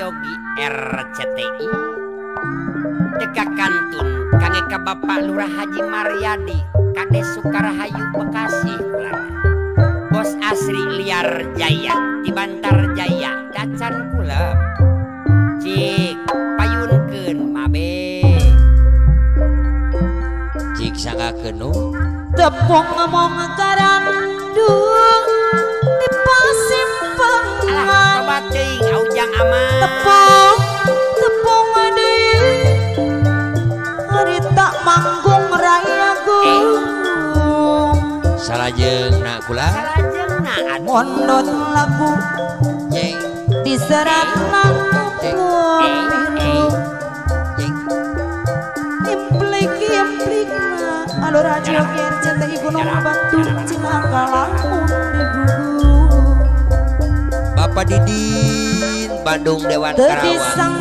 Yogi RCTI Deka Kantun kangge ka Bapak Lurah Haji Maryadi Kades Sukarahayu Bekasi Bos Asri Liar Jaya di Bantar Jaya Dacan Kulep cik payunkeun mabe cik sangakeun tepung ngomong karandung di pasimpang alah coba teuing aujang aman tepung deui harita manggung raya gung salajeungna kula salajeungna mondot lagu jeng diserat lagu implik alur radio RCTI Gunung Batu Cilangkalamun Bapak Didin Bandung Dewan Karawang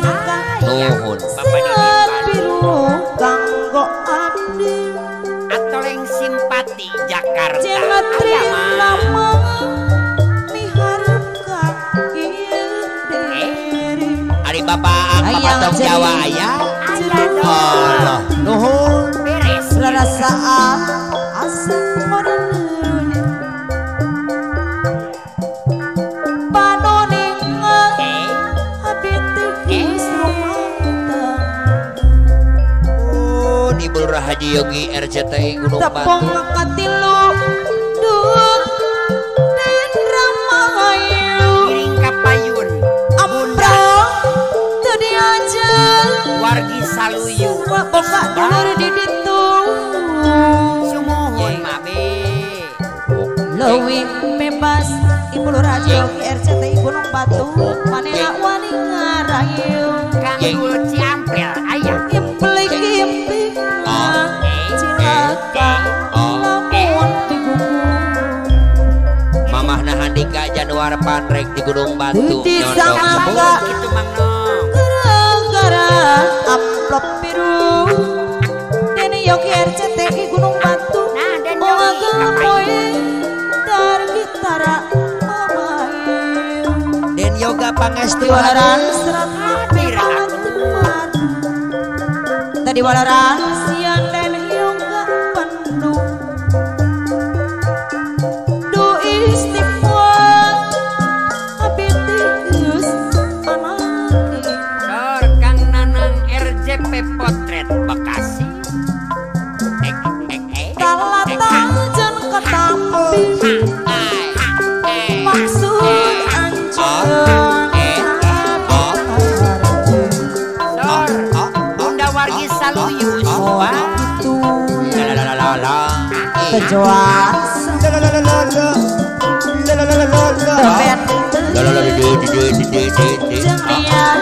nuhun Bapak Didin biru kanggo abdi atoleng simpati Jakarta aya mah mihareup Ari Bapak Patong Jawa aya Allah nuhun beres rarasaan asal modern panoning habiti rumah Ibu Lurah Haji Yogi RCTI Gunung tepung Batu katilu duh den ramayu giring kapayun bunda teu diajeng wargi saluyu bapak dulur di ditu sumuhun mabe leuwih bebas Ibu Lurah Haji Yogi RCTI Gunung Batu manehna wani ngarayu Kang Dul Ciampel aya implik cilaka lamun digugung Mamahna Handika Januar Panrek di Gunung Batu di samangga kitu Mang Nom gara-gara amplop biru Deni Yogi RCTI Gunung Batu nah dan moga Yogi gemoy dar gitara mamae Den Yoga Pangestu diwalaran serat hadir temar tadi walaran sian Den Yoga Bandung du istimewa habiti geus anake Dor Kang Nanang RJP Potret Bekasi kalatajen ketampi maksud anjeun Dor Bunda wargi saluyu suba kejuan teben jenian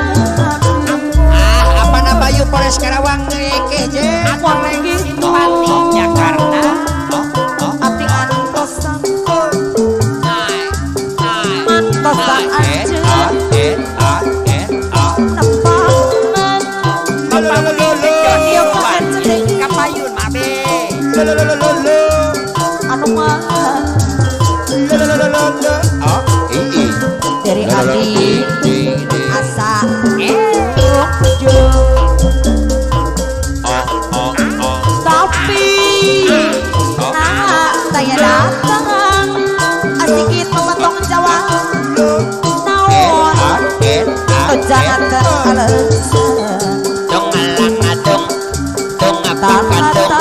apa nama Bayu Polres Karawang ngeke je atoleng simpati Jakarta abdi antosan mantosan anjeun nepanan kapayun mabe anu mah dari hati asa tapi nah saya datang asik itu potong Jawa naon jangan teralasan dong alang adong dong apa kadong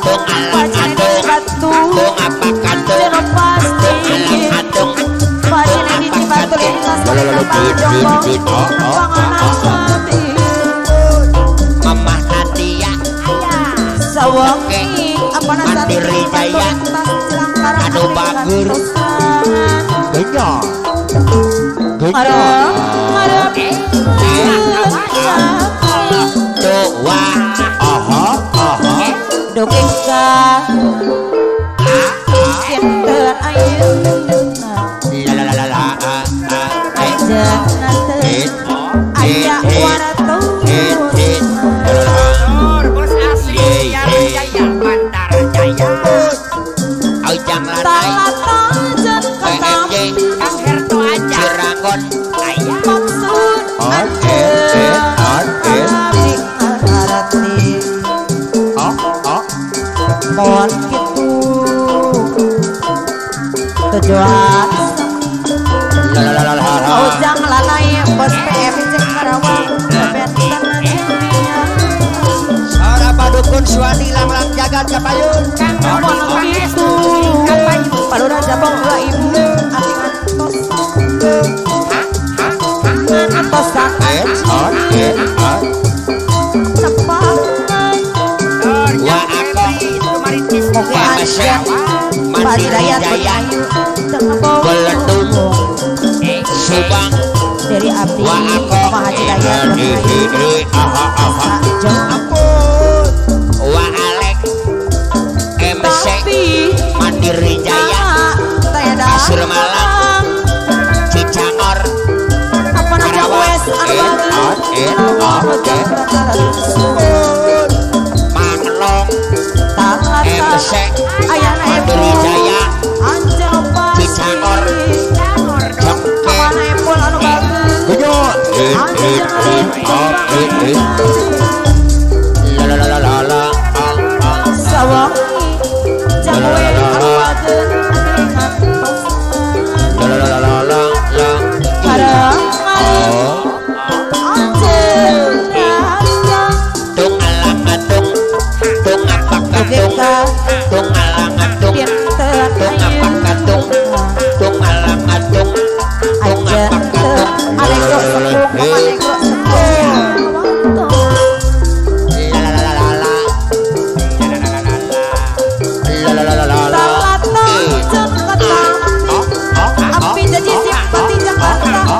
dong alang adong batu dong apa kadong jero pasti alang adong pasti lagi di batu lintas Mamah Nadia sawangi apa Mandiri Jaya anu bagur genyor doa dokeka kinten ayeuna aja waratu Bos Asri Liar Jaya Bantar Jaya Aujang Lanai PMJ Kang Herto aja Cirangon Ayah maksud Mohon gitu tujuan Ujang lalai bos PM cek Karawang benten jadinya Ora padukun suwani lamlang jagat kapayun mohon gitu Palura Jabong 2000 atingan tos ngantos sepangan wa akong moga aja Padidaya Putayu Tengah Beledung Subang dari abdi wa akong Mahadidaya Sajo wa alek MC Mandiri Jaya Pasir Malang Cicangor apa nama wes Manglong MC ayana Mandiri Jaya anjir Cicangor Jengke mana epul anu bagus sawangi jagoe anu bagus tung alang atung tung apa katung tung alang atung tung apa katung alego api jadi simpati Jakarta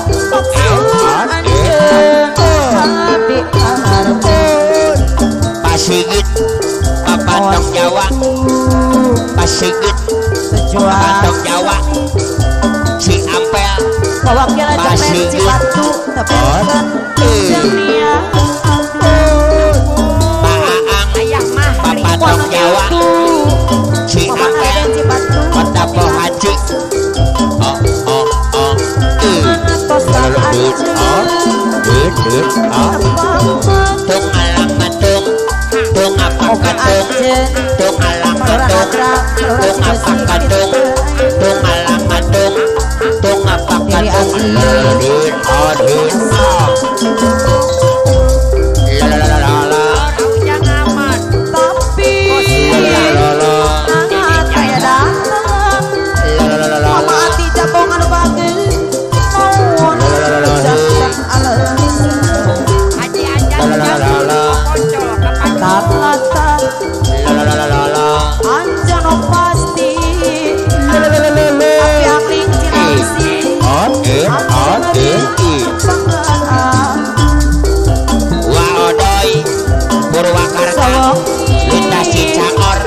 Pasigit Papatong Jawa Pasigit Papatong Jawa Si Ampel Pawakil Jamen Cibatu Tepekan Jania Paaang Papatong Jawa Si Ampel Kota Pohaji Tung alang matung tung apa katung tung alang matung tung apa katung tung alang matung tung apa katung adin tapi saya datang mama hati Jabong anu bagus mohon Anjano pasti api akling Cilengsi Waodoy Purwakarta Lintas Cicangor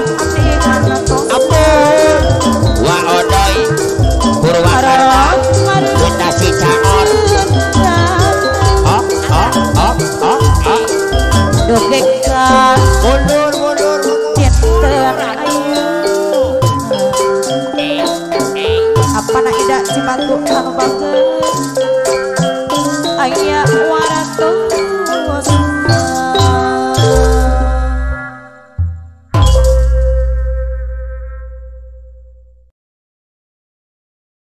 Waodoy Purwakarta Lintas Cicangor Dogekan mundur Cinten apa nak ida Cibatu anu bagus aya